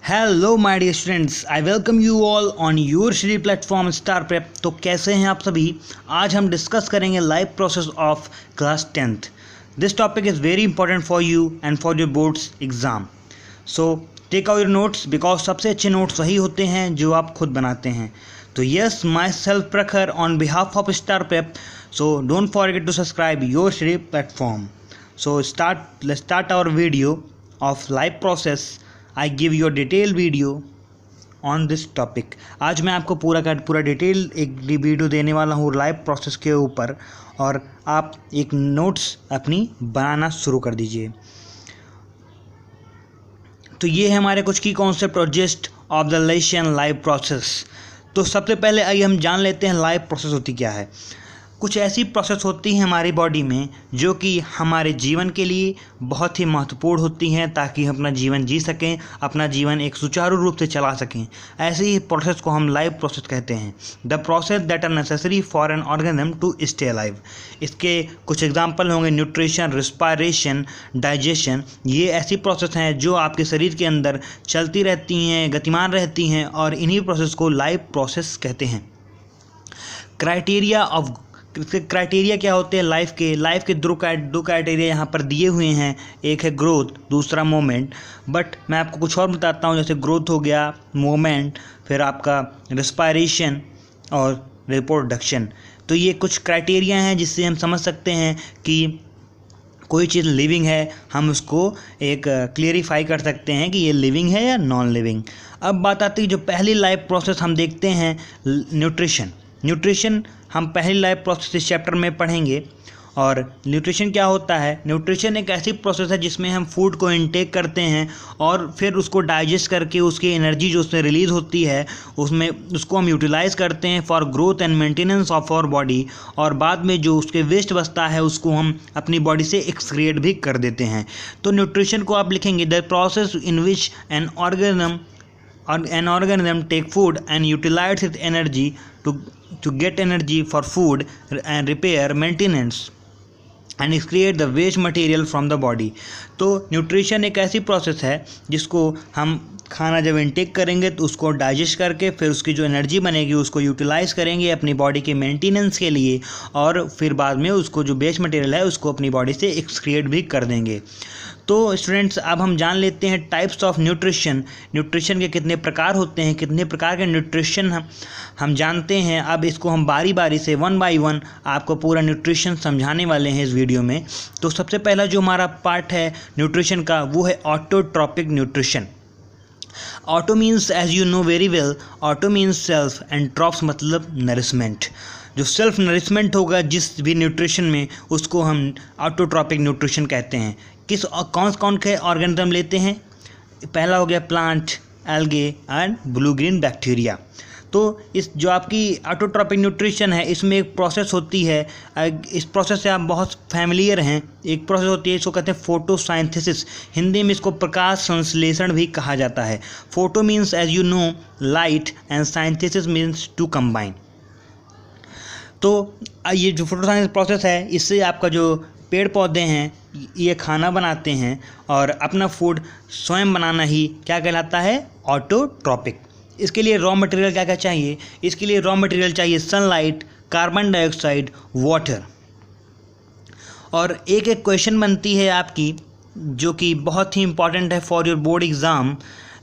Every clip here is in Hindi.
Hello my dear students, I welcome you all on your study platform Star Prep. तो कैसे हैं आप सभी। आज हम डिस्कस करेंगे life process of class 10th। This topic is very important for you and for your boards exam. So take out your notes because सबसे अच्छे नोट्स वही होते हैं जो आप खुद बनाते हैं। तो yes, myself Prakhar on behalf of Star Prep, so don't forget to subscribe your study platform. So let's start our video of life process. I give you a detailed video on this topic. आज मैं आपको पूरा का पूरा डिटेल एक वीडियो देने वाला हूँ लाइफ प्रोसेस के ऊपर, और आप एक नोट्स अपनी बनाना शुरू कर दीजिए। तो ये है हमारे कुछ की कॉन्सेप्ट और gist of the lesson life process. तो सबसे पहले आइए हम जान लेते हैं लाइफ प्रोसेस होती क्या है। कुछ ऐसी प्रोसेस होती हैं हमारी बॉडी में जो कि हमारे जीवन के लिए बहुत ही महत्वपूर्ण होती हैं, ताकि हम अपना जीवन जी सकें, अपना जीवन एक सुचारू रूप से चला सकें। ऐसे ही प्रोसेस को हम लाइफ प्रोसेस कहते हैं। The process that are necessary for an organism to stay alive. इसके कुछ एग्जांपल होंगे न्यूट्रिशन, रिस्पायरेशन, डाइजेशन। ये ऐसी प्रोसेस हैं जो आपके शरीर के अंदर चलती रहती हैं, गतिमान रहती हैं, और इन्हीं प्रोसेस को लाइफ प्रोसेस कहते हैं। क्राइटेरिया क्या होते हैं लाइफ के दो क्राइटेरिया यहाँ पर दिए हुए हैं। एक है ग्रोथ, दूसरा मोमेंट। बट मैं आपको कुछ और बताता हूँ, जैसे ग्रोथ हो गया, मोमेंट, फिर आपका रिस्पायरेशन और रिप्रोडक्शन। तो ये कुछ क्राइटेरिया हैं जिससे हम समझ सकते हैं कि कोई चीज़ लिविंग है, हम उसको एक क्लियरिफाई कर सकते हैं कि ये लिविंग है या नॉन लिविंग। अब बात आती है जो पहली लाइफ प्रोसेस हम देखते हैं, न्यूट्रिशन हम पहली लाइफ प्रोसेस इस चैप्टर में पढ़ेंगे। और न्यूट्रिशन क्या होता है? न्यूट्रिशन एक ऐसी प्रोसेस है जिसमें हम फूड को इनटेक करते हैं और फिर उसको डाइजेस्ट करके उसकी एनर्जी जो उसमें रिलीज़ होती है उसको हम यूटिलाइज़ करते हैं for growth and maintenance of our body. और बाद में जो उसके वेस्ट बचता है उसको हम अपनी बॉडी से एक्सक्रिएट भी कर देते हैं। तो न्यूट्रिशन को आप लिखेंगे the process in which N organism take food and utilize its energy to get energy for food and repair, maintenance and create the waste material from the body। तो न्यूट्रिशन एक ऐसी प्रोसेस है जिसको हम खाना जब इनटेक करेंगे तो उसको डाइजेस्ट करके फिर उसकी जो एनर्जी बनेगी उसको यूटिलाइज़ करेंगे अपनी बॉडी के मेंटेनेंस के लिए, और फिर बाद में उसको जो वेस्ट मटेरियल है उसको अपनी बॉडी से एक्सक्रिएट भी कर देंगे। तो स्टूडेंट्स, अब हम जान लेते हैं टाइप्स ऑफ न्यूट्रिशन के कितने प्रकार होते हैं, कितने प्रकार के न्यूट्रिशन हम जानते हैं। अब इसको हम बारी बारी से वन बाय वन आपको पूरा न्यूट्रिशन समझाने वाले हैं इस वीडियो में। तो सबसे पहला जो हमारा पार्ट है न्यूट्रिशन का वो है autotrophic nutrition. Auto means as you know very well, auto means self and trophs मतलब नरिशमेंट। जो सेल्फ नरिशमेंट होगा जिस भी न्यूट्रिशन में उसको हम ऑटोट्रॉपिक न्यूट्रिशन कहते हैं। कौन के ऑर्गेनिज्म लेते हैं? पहला हो गया plant, algae and blue green bacteria. तो इस जो आपकी ऑटोट्रॉपिक न्यूट्रिशन है इसमें एक प्रोसेस होती है, इस प्रोसेस से आप बहुत फैमिलियर हैं। एक प्रोसेस होती है, इसको कहते हैं फोटोसाइंथेसिस। हिंदी में इसको प्रकाश संश्लेषण भी कहा जाता है। Photo means as you know light and synthesis means to combine. तो ये जो फोटोसाइंथेसिस प्रोसेस है इससे आपका जो पेड़ पौधे हैं ये खाना बनाते हैं, और अपना फूड स्वयं बनाना ही क्या कहलाता है? ऑटोट्रॉपिक। इसके लिए रॉ मटेरियल क्या क्या चाहिए? इसके लिए रॉ मटेरियल चाहिए सनलाइट, कार्बन डाइऑक्साइड, वाटर। और एक क्वेश्चन बनती है आपकी जो कि बहुत ही इंपॉर्टेंट है for your board exam.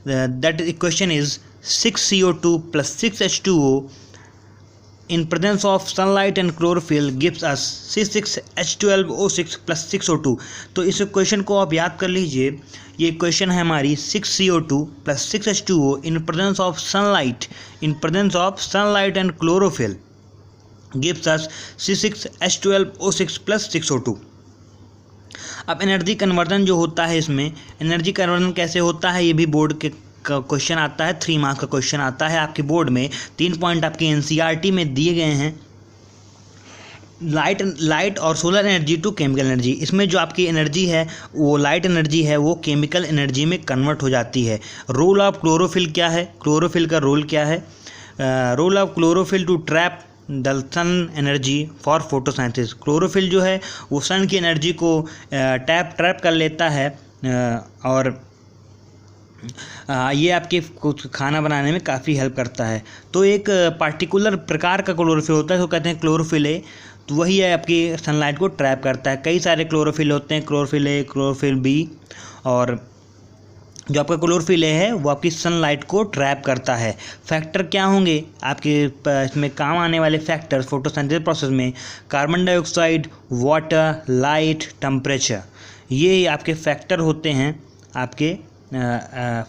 That question is 6CO2 + 6H2O in presence of sunlight and chlorophyll gives us C6H12O6 + 6O2। तो इस क्वेश्चन को आप याद कर लीजिए। ये क्वेश्चन है हमारी 6CO2 + 6H2O in presence of sunlight and chlorophyll gives us C6H12O6 + 6O2। अब एनर्जी कन्वर्जन जो होता है, इसमें एनर्जी कन्वर्जन कैसे होता है ये भी बोर्ड के क्वेश्चन आता है। 3 मार्क्स का क्वेश्चन आता है आपके बोर्ड में। 3 पॉइंट आपके NCERT में दिए गए हैं। लाइट और solar energy to chemical energy. इसमें जो आपकी एनर्जी है वो लाइट एनर्जी है, वो केमिकल एनर्जी में कन्वर्ट हो जाती है। रोल ऑफ क्लोरोफिल क्या है? क्लोरोफिल का रोल क्या है? Role of chlorophyll to trap the sun energy for photosynthesis. Chlorophyll जो है वो सन की एनर्जी को ट्रैप कर लेता है और ये आपके कुछ खाना बनाने में काफ़ी हेल्प करता है। तो एक पार्टिकुलर प्रकार का क्लोरोफिल होता है, तो कहते हैं क्लोरोफिल ए, तो वही है आपकी सनलाइट को ट्रैप करता है। कई सारे क्लोरोफिल होते हैं, क्लोरोफिल ए, क्लोरोफिल बी, और जो आपका क्लोरोफिल ए है वो आपकी सनलाइट को ट्रैप करता है। फैक्टर क्या होंगे आपके इसमें काम आने वाले फैक्टर्स फोटोसिंथेसिस प्रोसेस में? Carbon dioxide, water, light, temperature, ये आपके फैक्टर होते हैं आपके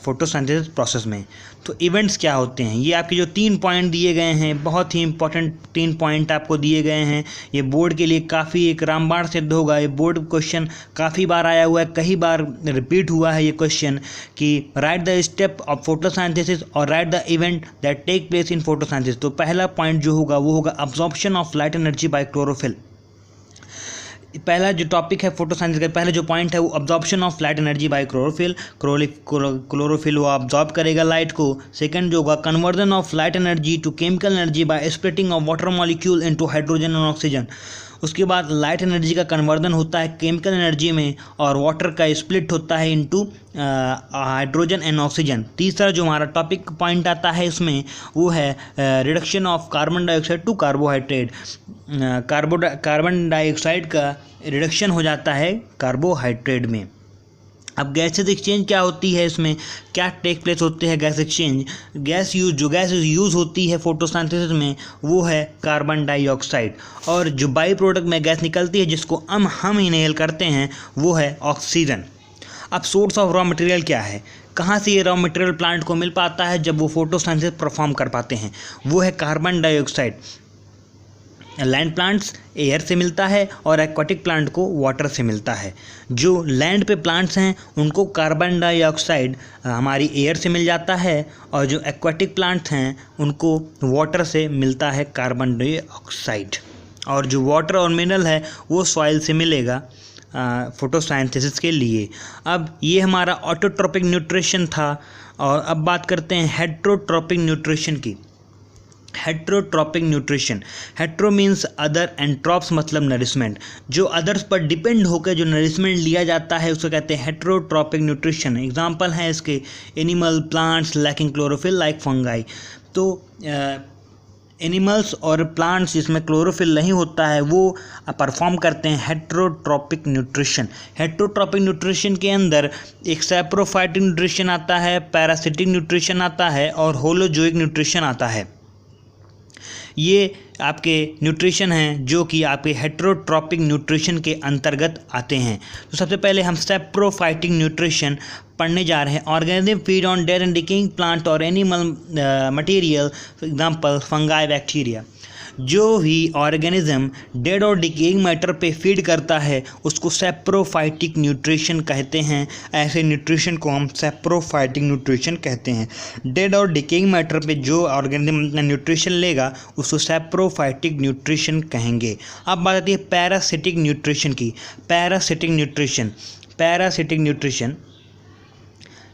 फोटोसिंथेसिस प्रोसेस में। तो इवेंट्स क्या होते हैं? ये आपके जो 3 पॉइंट दिए गए हैं, बहुत ही इंपॉर्टेंट 3 पॉइंट आपको दिए गए हैं। ये बोर्ड के लिए काफ़ी एक रामबाण सिद्ध होगा। ये बोर्ड क्वेश्चन काफ़ी बार आया हुआ है, कई बार रिपीट हुआ है ये क्वेश्चन कि write the step of photosynthesis और write the event that take place in photosynthesis. तो पहला पॉइंट जो होगा वो होगा absorption of light energy by chlorophyll. पहला जो टॉपिक है फोटोसिंथेसिस का, पहला जो पॉइंट है वो absorption of light energy by chlorophyll. Chlorophyll वो अब्जॉर्ब करेगा लाइट को। सेकंड जो होगा conversion of light energy to chemical energy by splitting of water molecule into hydrogen और ऑक्सीजन। उसके बाद लाइट एनर्जी का कन्वर्जन होता है केमिकल एनर्जी में, और वाटर का स्प्लिट होता है इनटू हाइड्रोजन एंड ऑक्सीजन। तीसरा जो हमारा टॉपिक पॉइंट आता है इसमें वो है reduction of carbon dioxide to carbohydrate. Carbon dioxide का रिडक्शन हो जाता है कार्बोहाइड्रेट में। अब गैसेस एक्सचेंज क्या होती है, इसमें क्या टेक प्लेस होते हैं गैस एक्सचेंज? जो गैस यूज़ होती है फोटोसिंथेसिस में वो है कार्बन डाइऑक्साइड, और जो बाई प्रोडक्ट में गैस निकलती है जिसको हम इनहेल करते हैं वो है ऑक्सीजन। अब सोर्स ऑफ रॉ मटेरियल क्या है? कहाँ से ये रॉ मटेरियल प्लांट को मिल पाता है जब वो फोटोसिंथेसिस परफॉर्म कर पाते हैं? वो है carbon dioxide. Land plants air से मिलता है और एक्वाटिक प्लांट को वाटर से मिलता है। जो लैंड पे प्लांट्स हैं उनको कार्बन डाइऑक्साइड हमारी एयर से मिल जाता है, और जो एक्वाटिक प्लांट्स हैं उनको वाटर से मिलता है कार्बन डाइऑक्साइड। और जो वाटर और मिनरल है वो सॉइल से मिलेगा फोटोसिंथेसिस के लिए। अब ये हमारा ऑटोट्रोपिक न्यूट्रिशन था, और अब बात करते हैं हेट्रोट्रोपिक न्यूट्रिशन की। Heterotrophic nutrition, hetero means other and trophs मतलब नरिशमेंट। जो अदर्स पर डिपेंड होकर जो नरिशमेंट लिया जाता है उसको कहते हैं हेट्रोट्रोपिक न्यूट्रिशन। एग्जांपल हैं इसके animal, plants lacking chlorophyll like fungi. तो एनिमल्स और प्लांट्स जिसमें क्लोरोफिल नहीं होता है वो परफॉर्म करते हैं हेट्रोट्रोपिक न्यूट्रिशन। हेट्रोट्रोपिक न्यूट्रिशन के अंदर एक सैप्रोफाइटिक न्यूट्रिशन आता है, पैरासिटिक न्यूट्रिशन आता है और होलोजोइक न्यूट्रिशन आता है। ये आपके न्यूट्रिशन हैं जो कि आपके हेट्रोट्रोपिक न्यूट्रिशन के अंतर्गत आते हैं। तो सबसे पहले हम सैप्रोफाइटिक न्यूट्रिशन पढ़ने जा रहे हैं। Organism feed on dead and decaying plant और animal material, for example fungi, bacteria. जो भी ऑर्गेनिज्म डेड और डिकेइंग मैटर पे फीड करता है उसको सैप्रोफाइटिक न्यूट्रिशन कहते हैं। ऐसे न्यूट्रिशन को हम सैप्रोफाइटिक न्यूट्रिशन कहते हैं। डेड और डिकेइंग मैटर पे जो ऑर्गेनिज्म न्यूट्रिशन लेगा उसको सैप्रोफाइटिक न्यूट्रिशन कहेंगे। अब बात आती है पैरासिटिक न्यूट्रिशन की। पैरासिटिक न्यूट्रिशन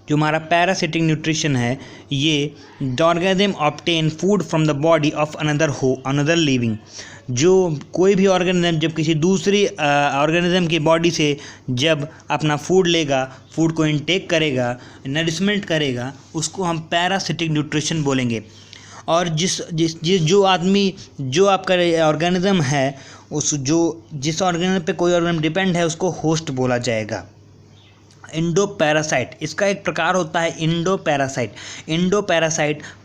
जो हमारा पैरासिटिक न्यूट्रिशन है, ये the organism obtain food from the body of another living. जो कोई भी ऑर्गेनिज्म जब किसी दूसरी ऑर्गेनिज्म की बॉडी से जब अपना फूड लेगा, फूड को इनटेक करेगा, नरिशमेंट करेगा, उसको हम पैरासिटिक न्यूट्रिशन बोलेंगे। और जो आदमी, जो आपका ऑर्गेनिज्म है, जिस ऑर्गेनिज्म पे कोई ऑर्गेनिज्म डिपेंड है उसको होस्ट बोला जाएगा। इंडोपैरासाइट, इसका एक प्रकार होता है endoparasite.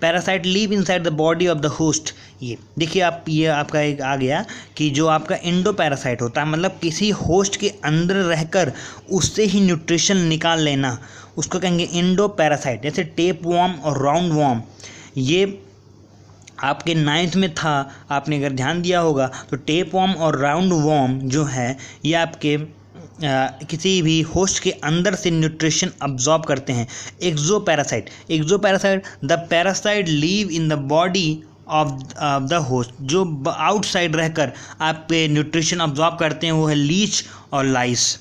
Parasite live inside the body of the host. ये देखिए आप, ये आपका एक आ गया कि जो आपका इंडोपैरासाइट होता है मतलब किसी होस्ट के अंदर रहकर उससे ही न्यूट्रिशन निकाल लेना, उसको कहेंगे इंडोपैरासाइट। जैसे टेप वॉर्म और राउंड वॉर्म, ये आपके 9th में था, आपने अगर ध्यान दिया होगा तो टेप वॉर्म और राउंड वॉर्म जो है ये आपके किसी भी होस्ट के अंदर से न्यूट्रिशन अब्जॉर्ब करते हैं। Ectoparasite, the parasite live in the body of the host. जो आउटसाइड रहकर आपके न्यूट्रिशन अब्जॉर्ब करते हैं वो है लीच और लाइस।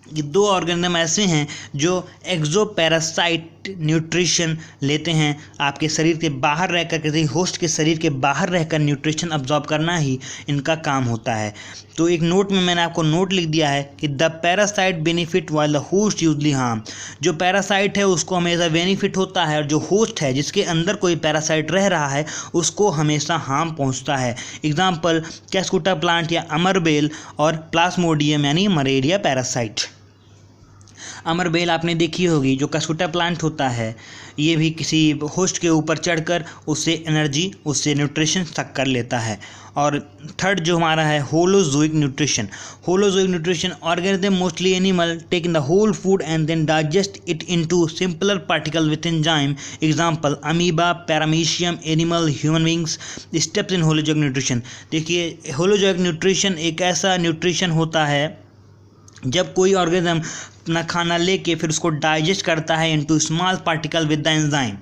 ये 2 ऑर्गेनिज्म ऐसे हैं जो एक्सोपैरासाइट डायरेक्ट न्यूट्रिशन लेते हैं, आपके शरीर के बाहर रहकर, किसी होस्ट के शरीर के बाहर रहकर न्यूट्रिशन अब्जॉर्ब करना ही इनका काम होता है। तो एक नोट में मैंने आपको नोट लिख दिया है कि the parasite benefit while the host usually harm. जो पैरासाइट है उसको हमेशा बेनिफिट होता है और जो होस्ट है जिसके अंदर कोई पैरासाइट रह रहा है उसको हमेशा हार्म पहुंचता है। एग्जाम्पल कैस्कुटा प्लांट या अमरबेल और प्लाज्मोडियम यानी मलेरिया पैरासाइट। अमरबेल आपने देखी होगी, जो कैस्कुटा प्लांट होता है ये भी किसी होस्ट के ऊपर चढ़कर उससे एनर्जी, उससे न्यूट्रिशन तक कर लेता है। और थर्ड जो हमारा है holozoic nutrition. Holozoic nutrition organism mostly animal take in the whole food and then digest it into simpler particle with enzyme. Example amoeba, paramecium, animal, human beings. Steps in holozoic nutrition. देखिए, होलोजोइक न्यूट्रिशन एक ऐसा न्यूट्रिशन होता है जब कोई ऑर्गेनिज्म अपना खाना लेके फिर उसको डाइजेस्ट करता है into small particle with the enzyme.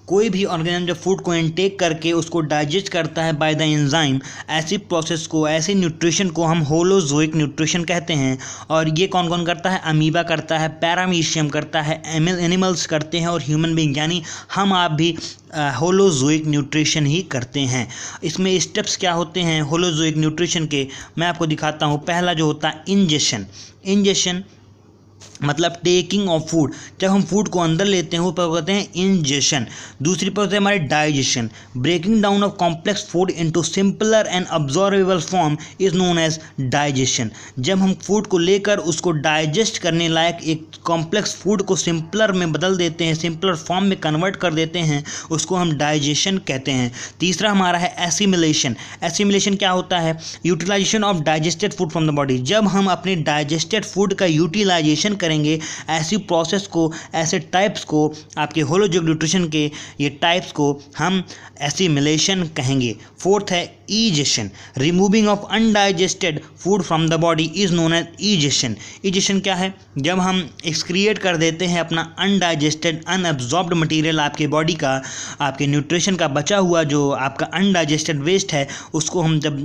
कोई भी ऑर्गेनिज्म जब फूड को इनटेक करके उसको डाइजेस्ट करता है बाय द एंजाइम, ऐसी प्रोसेस को, ऐसी न्यूट्रिशन को हम होलोजोइक न्यूट्रिशन कहते हैं। और ये कौन कौन करता है? अमीबा करता है, पैरामीशियम करता है, एनिमल्स करते हैं और ह्यूमन बीइंग यानी हम आप भी होलोजोइक न्यूट्रिशन ही करते हैं। इसमें स्टेप्स क्या होते हैं होलोजोइक न्यूट्रिशन के, मैं आपको दिखाता हूँ। पहला जो होता है इंजेशन। इंजेशन मतलब टेकिंग ऑफ फूड। जब हम फूड को अंदर लेते हैं वो पर कहते हैं इंजेशन। दूसरी पर होता है हमारे digestion. Breaking down of complex food into simpler and absorbable form is known as digestion. जब हम फूड को लेकर उसको डाइजेस्ट करने लायक एक कॉम्प्लेक्स फूड को सिंपलर में बदल देते हैं, सिंपलर फॉर्म में कन्वर्ट कर देते हैं, उसको हम डाइजेशन कहते हैं। तीसरा हमारा है एसिमिलेशन। एसिमिलेशन क्या होता है? Utilisation of digested food from the body. जब हम अपने डाइजेस्टेड फूड का यूटिलाइजेशन करेंगे, ऐसी प्रोसेस को, ऐसे टाइप्स को, आपके होलोजोइक न्यूट्रिशन के ये टाइप्स को हम एसिमिलेशन कहेंगे। फोर्थ है egestion. Removing of undigested food from the body is known as egestion. Egestion क्या है? जब हम एक्सक्रिएट कर देते हैं अपना अनडाइजेस्टेड, अनअब्जॉर्ब्ड मटेरियल आपके बॉडी का, आपके न्यूट्रिशन का बचा हुआ जो आपका अनडाइजेस्टेड वेस्ट है, उसको हम जब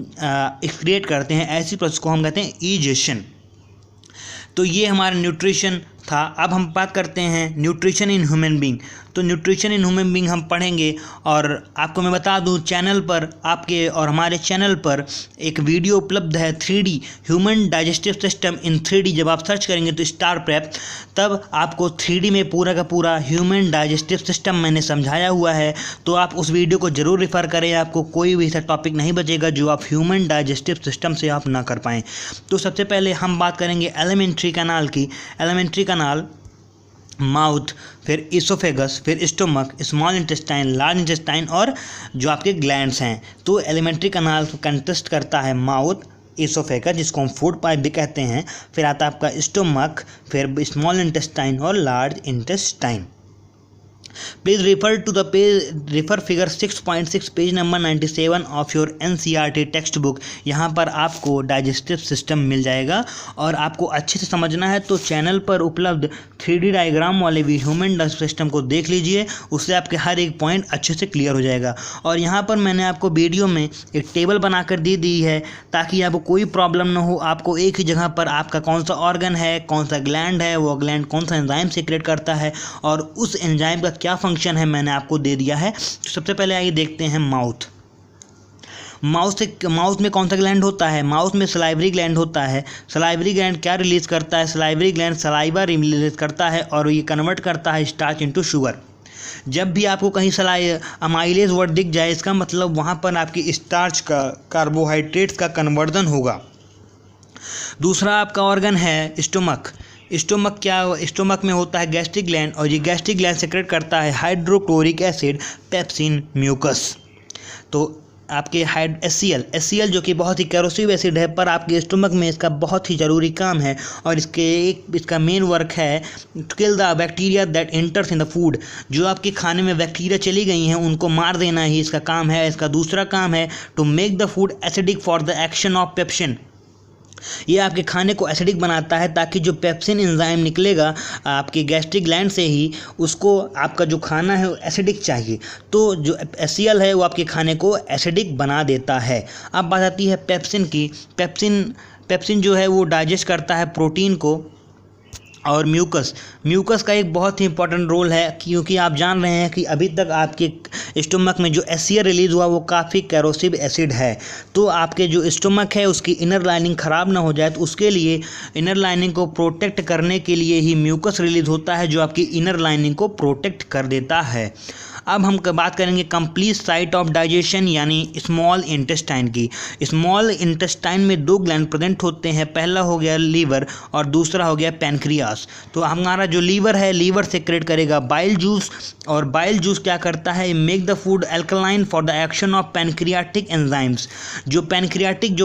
एक्सक्रिएट करते हैं, ऐसी प्रोसेस को हम कहते हैं ईजेशन। तो ये हमारा न्यूट्रिशन था। अब हम बात करते हैं न्यूट्रिशन इन ह्यूमन बीइंग। तो न्यूट्रिशन इन ह्यूमन बीइंग हम पढ़ेंगे और आपको मैं बता दूं, चैनल पर आपके और हमारे चैनल पर एक वीडियो उपलब्ध है 3D human digestive system in 3D। जब आप सर्च करेंगे तो स्टार प्रेप, तब आपको 3D में पूरा का पूरा ह्यूमन डाइजेस्टिव सिस्टम मैंने समझाया हुआ है। तो आप उस वीडियो को ज़रूर रेफ़र करें, आपको कोई भी ऐसा टॉपिक नहीं बचेगा जो आप ह्यूमन डाइजेस्टिव सिस्टम से आप ना कर पाएँ। तो सबसे पहले हम बात करेंगे एलिमेंट्री कैनाल की। एलिमेंट्री कैनाल माउथ, फिर इसोफेगस, फिर stomach, small intestine, large intestine और जो आपके ग्लैंड्स हैं। तो एलिमेंट्री कैनाल कंसिस्ट करता है माउथ, इसोफेगस जिसको हम फूड पाइप भी कहते हैं, फिर आता है आपका स्टोमक, फिर स्मॉल इंटेस्टाइन और large intestine. Please refer figure 6.6 page number 97 of your NCERT text book. यहाँ पर आपको डाइजेस्टिव सिस्टम मिल जाएगा और आपको अच्छे से समझना है तो चैनल पर उपलब्ध 3D डायग्राम वाले भी ह्यूमन डाइजेस्टिव सिस्टम को देख लीजिए, उससे आपके हर एक पॉइंट अच्छे से क्लियर हो जाएगा। और यहाँ पर मैंने आपको वीडियो में एक टेबल बनाकर दे दी है ताकि आपको कोई प्रॉब्लम ना हो। आपको एक ही जगह पर आपका कौन सा ऑर्गन है, कौन सा ग्लैंड है, वो ग्लैंड कौन सा एंजाइम सीक्रेट करता है और उस एंजाइम का क्या फंक्शन है मैंने आपको दे दिया है। तो सबसे पहले आइए देखते हैं माउथ। माउथ में कौन सा ग्लैंड होता है? माउथ में सलाइवरी ग्लैंड होता है। सलाइवरी ग्लैंड क्या रिलीज करता है? सलाइवरी ग्लैंड सलाइवा रिलीज करता है और ये कन्वर्ट करता है स्टार्च इनटू शुगर। जब भी आपको कहीं अमाइलेज वर्ड दिख जाए, इसका मतलब वहाँ पर आपकी स्टार्च का, कार्बोहाइड्रेट्स का कन्वर्जन होगा। दूसरा आपका ऑर्गन है स्टोमक। स्टोमक स्टोमक में होता है गैस्ट्रिक ग्लैंड और ये गैस्ट्रिक ग्लैंड सेक्रेट करता है हाइड्रोक्लोरिक एसिड, पेप्सिन, म्यूकस। तो आपके HCl जो कि बहुत ही कैरोसिव एसिड है, पर आपके स्टोमक में इसका बहुत ही ज़रूरी काम है और इसका मेन वर्क है to kill the bacteria that enters in the food. जो आपके खाने में बैक्टीरिया चली गई हैं उनको मार देना ही इसका काम है। इसका दूसरा काम है to make the food acidic for the action of pepsin. ये आपके खाने को एसिडिक बनाता है ताकि जो पेप्सिन एंजाइम निकलेगा आपके गैस्ट्रिक ग्लैंड से ही, उसको आपका जो खाना है वो एसिडिक चाहिए। तो जो HCl है वो आपके खाने को एसिडिक बना देता है। अब बात आती है पेप्सिन की। पेप्सिन जो है वो डाइजेस्ट करता है प्रोटीन को और म्यूकस का एक बहुत ही इंपॉर्टेंट रोल है, क्योंकि आप जान रहे हैं कि अभी तक आपके स्टोमक में जो एसियर रिलीज हुआ वो काफ़ी कैरोसिव एसिड है। तो आपके जो स्टोमक है उसकी इनर लाइनिंग ख़राब ना हो जाए, तो उसके लिए इनर लाइनिंग को प्रोटेक्ट करने के लिए ही म्यूकस रिलीज होता है, जो आपकी इनर लाइनिंग को प्रोटेक्ट कर देता है। अब हम बात करेंगे कंप्लीट साइट ऑफ डाइजेशन यानी स्मॉल इंटेस्टाइन की। स्मॉल इंटेस्टाइन में 2 ग्लैंड प्रेजेंट होते हैं, पहला हो गया लीवर और दूसरा हो गया पैनक्रियास। तो हमारा जो लीवर है, लीवर सेक्रेट करेगा बाइल जूस, और बाइल जूस क्या करता है, make the food alkaline for the action of pancreatic enzymes. जो पैनक्रियाटिक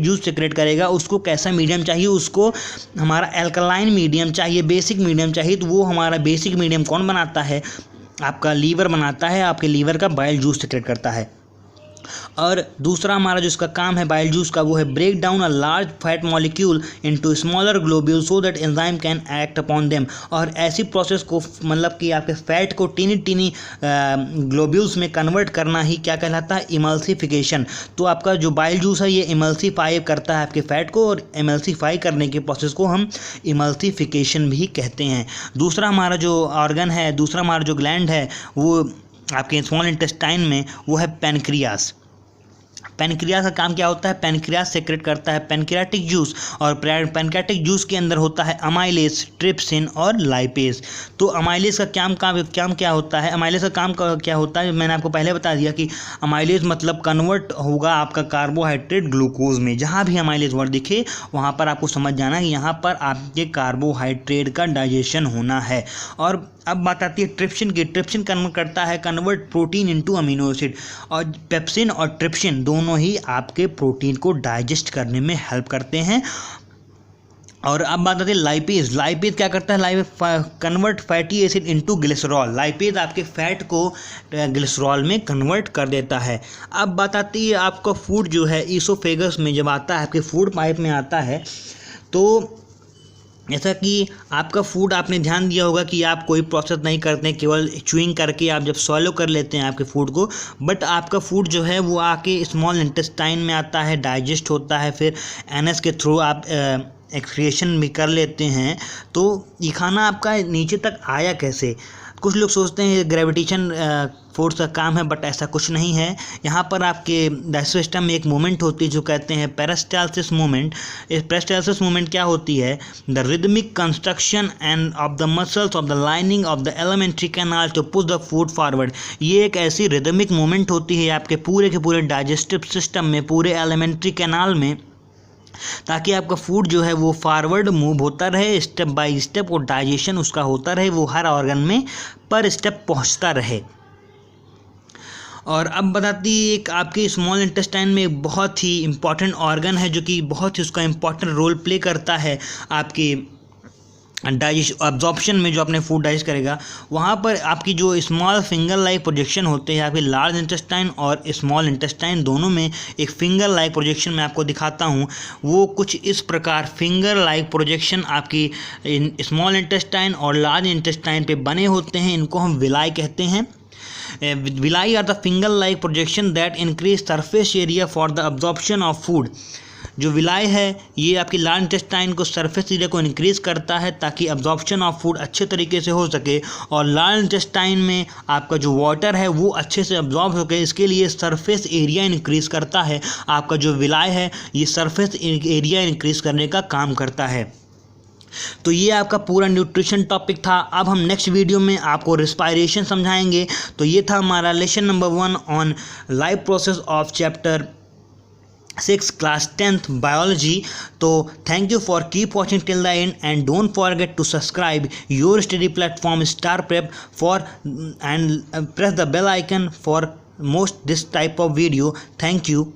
जूस सेक्रेट करेगा, उसको कैसा मीडियम चाहिए, उसको हमारा एल्कलाइन मीडियम चाहिए, बेसिक मीडियम चाहिए। तो वो हमारा बेसिक मीडियम कौन बनाता है, आपका लीवर बनाता है, आपके लीवर का बाइल जूस सेक्रेट करता है। और दूसरा हमारा जो इसका काम है बाइल जूस का, वो है break down a large fat molecule into smaller globule so that enzyme can act upon them. और ऐसी प्रोसेस को मतलब कि आपके फैट को टीनी ग्लोब्यूल्स में कन्वर्ट करना ही क्या कहलाता है, इमल्सिफिकेशन। तो आपका जो बाइल जूस है ये इमल्सीफाई करता है आपके फैट को, और इमल्सीफाई करने के प्रोसेस को हम इमल्सिफिकेशन भी कहते हैं। दूसरा हमारा जो ऑर्गन है, दूसरा हमारा जो ग्लैंड है वो आपके स्मॉल इंटेस्टाइन में, वो है पैनक्रियास। पैनक्रियास का काम क्या होता है, पैनक्रियास सेक्रेट करता है पैनक्रियाटिक जूस, और पैनक्रियाटिक जूस के अंदर होता है अमाइलेज, ट्रिप्सिन और लाइपेज। तो अमाइलेज का काम क्या होता है, अमाइलेज का काम क्या होता है, मैंने आपको पहले बता दिया कि अमाइलेज मतलब कन्वर्ट होगा आपका कार्बोहाइड्रेट ग्लूकोज में। जहाँ भी अमाइलेज वर्ड दिखे वहाँ पर आपको समझ जाना है कि यहाँ पर आपके कार्बोहाइड्रेट का डाइजेशन होना है। और अब बात आती है ट्रिप्सिन की। Trypsin convert protein into amino acid, और पेप्सिन और ट्रिप्सिन दोनों ही आपके प्रोटीन को डाइजेस्ट करने में हेल्प करते हैं। और अब बात आती है लाइपेज। लाइपेज क्या करता है, lipase convert fatty acid into glycerol. Lipase आपके फैट को ग्लिसरॉल में कन्वर्ट कर देता है। अब बात आती है आपका फूड जो है ईसोफेगस में जब आता है, आपके फूड पाइप में आता है, तो जैसा कि आपका फूड आपने ध्यान दिया होगा कि आप कोई प्रोसेस नहीं करते हैं, केवल च्यूइंग करके आप जब सॉलो कर लेते हैं आपके फूड को, बट आपका फूड जो है वो आके स्मॉल इंटेस्टाइन में आता है, डाइजेस्ट होता है, फिर एनएस के थ्रू आप एक्सक्रिएशन भी कर लेते हैं। तो ये खाना आपका नीचे तक आया कैसे। कुछ लोग सोचते हैं ग्रेविटेशन फोर्स का काम है, बट ऐसा कुछ नहीं है। यहाँ पर आपके डाइजेस्टिव सिस्टम में एक मूवमेंट होती है जो कहते हैं पेरिस्टाल्सिस मूवमेंट। इस पेरिस्टाल्सिस मूवमेंट क्या होती है, the rhythmic construction and of the muscles of the lining of the alimentary canal to push the food forward. ये एक ऐसी रिदमिक मूवमेंट होती है आपके पूरे के पूरे डाइजेस्टिव सिस्टम में, पूरे एलिमेंट्री कैनाल में, ताकि आपका फूड जो है वो फॉरवर्ड मूव होता रहे, स्टेप बाय स्टेप, और डाइजेशन उसका होता रहे, वो हर ऑर्गन में पर स्टेप पहुंचता रहे। और अब बताती है एक आपके स्मॉल इंटेस्टाइन में एक बहुत ही इम्पॉर्टेंट ऑर्गन है जो कि बहुत ही उसका इम्पॉर्टेंट रोल प्ले करता है आपके डाइजेशन अब्जॉर्प्शन में। जो अपने फूड डाइजेस्ट करेगा, वहाँ पर आपकी जो स्मॉल फिंगर लाइक प्रोजेक्शन होते हैं आपके लार्ज इंटेस्टाइन और स्मॉल इंटेस्टाइन दोनों में, एक फिंगर लाइक प्रोजेक्शन मैं आपको दिखाता हूँ। वो कुछ इस प्रकार फिंगर लाइक प्रोजेक्शन आपकी स्मॉल इंटेस्टाइन और लार्ज इंटेस्टाइन पे बने होते हैं। इनको हम विलाई कहते हैं। Villi are the finger like projection that increase surface area for the absorption of food. जो विलाई है ये आपकी लार्ज इंटेस्टाइन को सरफेस एरिया को इंक्रीज करता है ताकि अब्जॉर्प्शन ऑफ फूड अच्छे तरीके से हो सके, और लार्ज इंटेस्टाइन में आपका जो वाटर है वो अच्छे से अब्जॉर्ब हो सके, इसके लिए सरफेस एरिया इंक्रीज करता है। आपका जो विलाई है ये सरफेस एरिया इंक्रीज करने का काम करता है। तो ये आपका पूरा न्यूट्रिशन टॉपिक था। अब हम नेक्स्ट वीडियो में आपको रेस्पिरेशन समझाएंगे। तो ये था हमारा lesson number 1 on life process of chapter 6 class 10th biology. So thank you for keep watching till the end, and don't forget to subscribe your study platform Star Prep for and press the bell icon for most this type of video. Thank you.